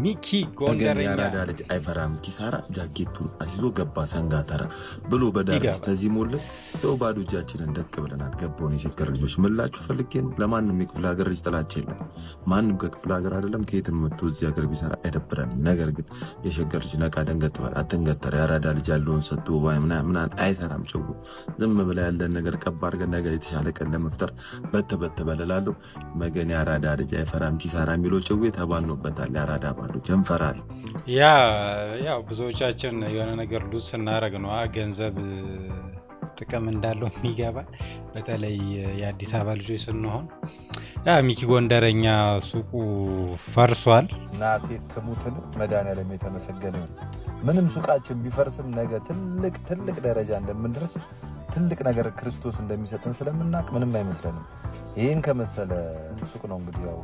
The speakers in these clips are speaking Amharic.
ሚኪ ገን ጎንደረኛ ያራዳ ልጅ አይፈራም ኪሳራ ጃኬቱን አሲዞ ገባ ሰንጋተራ ብሎ በዳርስ ይገባል። ተዚሞልን ያው ባዶ እጃችንን ደቅ ብለናል። ገባውን የሸገር ልጆች ምላችሁ ፈልጌ ነው። ለማንም የክፍለ ሀገር ልጅ ጥላቻ የለም። ማንም ከክፍለ ሀገር አይደለም ከየትም መጥቶ እዚህ ሀገር ቢሰራ አይደብረንም። ነገር ግን የሸገር ልጅ ነቃ ደንገጥ በል አትንገጠር። ያራዳ ልጅ ያለውን ሰጥቶ ወይ ምናምን አይሰራም። ጨው ዝም ብለ ያለን ነገር ቀባ አድርገን ነገር የተሻለ ቀን ለመፍጠር በተበለላለሁ። መገን ያራዳ ልጅ አይፈራም ኪሳራ የሚለው ጨው ተባልኖበታል። ያራዳ ባሎች እንፈራል። ያው ብዙዎቻችን የሆነ ነገር ሉዝ ስናረግ ነው ገንዘብ ጥቅም እንዳለው የሚገባ በተለይ የአዲስ አበባ ልጆች ስንሆን ሚኪ ጎንደረኛ ሱቁ ፈርሷል። ናቴ ተሙትን መድኃኒዓለም የተመሰገነ ምንም ሱቃችን ቢፈርስም ነገ ትልቅ ደረጃ እንደምንደርስ ትልቅ ነገር ክርስቶስ እንደሚሰጠን ስለምናቅ ምንም አይመስለንም። ይሄን ከመሰለ ሱቅ ነው እንግዲህ ያው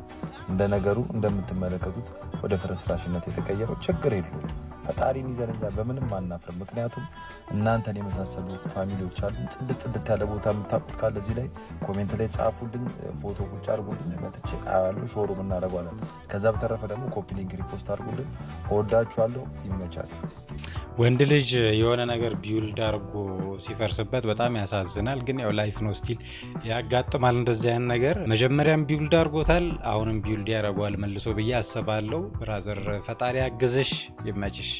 እንደ ነገሩ እንደምትመለከቱት ወደ ፍርስራሽነት የተቀየረው። ችግር የለውም ፈጣሪን ይዘን እንጃ በምንም አናፍርም። ምክንያቱም እናንተን የመሳሰሉ ፋሚሊዎች አሉ። ጽድት ያለ ቦታ የምታውቁት ካለ እዚህ ላይ ኮሜንት ላይ ጻፉልኝ፣ ፎቶ ቁጭ አድርጉልኝ፣ መጥቼ አያለሁ፣ ሾሩም እናደርጋለን። ከዛ በተረፈ ደግሞ ኮፒ ሊንክ ሪፖስት አድርጉልኝ። እወዳችኋለሁ። ይመቻችሁ። ወንድ ልጅ የሆነ ነገር ቢውልድ አድርጎ ሲፈርስበት በጣም ያሳዝናል። ግን ያው ላይፍ ነው ስቲል ያጋጥማል እንደዚህ አይነት ነገር። መጀመሪያም ቢውልድ አድርጎታል፣ አሁንም ቢውልድ ያደርገዋል መልሶ ብዬ አስባለሁ። ብራዘር ፈጣሪ ያግዝሽ፣ ይመችሽ።